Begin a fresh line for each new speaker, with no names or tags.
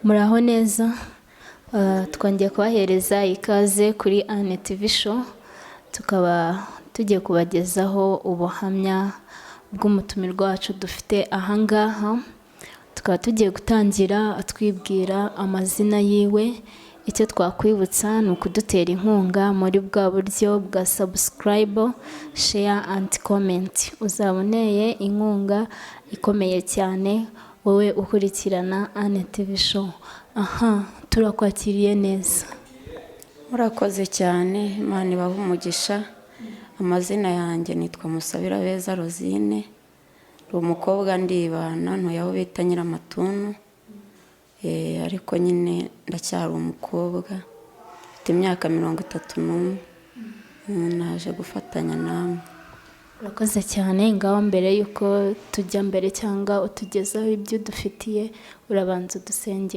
Muraho neza. Twongeye kubahereza ikaze kuri Anne TV Show. Tukaba tugiye kubagezaho ubuhamya bw'umutumirwa wacu dufite ahangaha. Tukaba tugiye gutangira atwibwira amazina yiwe. Icyo twakwibutsa ni ukudutera inkunga muri bwa buryo bwa subscribe, share and comment. Uzaboneye inkunga ikomeye cyane wowe ukurikirana Anne TV Show. Turakwakiriye neza.
Murakoze cyane, Imana ibahe umugisha. Amazina yanjye nitwa Musabirabeza Rosine. Ndi umukobwa ndibana, ntuye aho bita Nyiramatuntu. Ariko nyine ndacyari umukobwa. Mfite imyaka 31. Naje gufatanya namwe.
Urakoze cyane. Ngaho mbere yuko tujya mbere cyangwa utugezaho ibyo dufitiye, urabanza udusenge.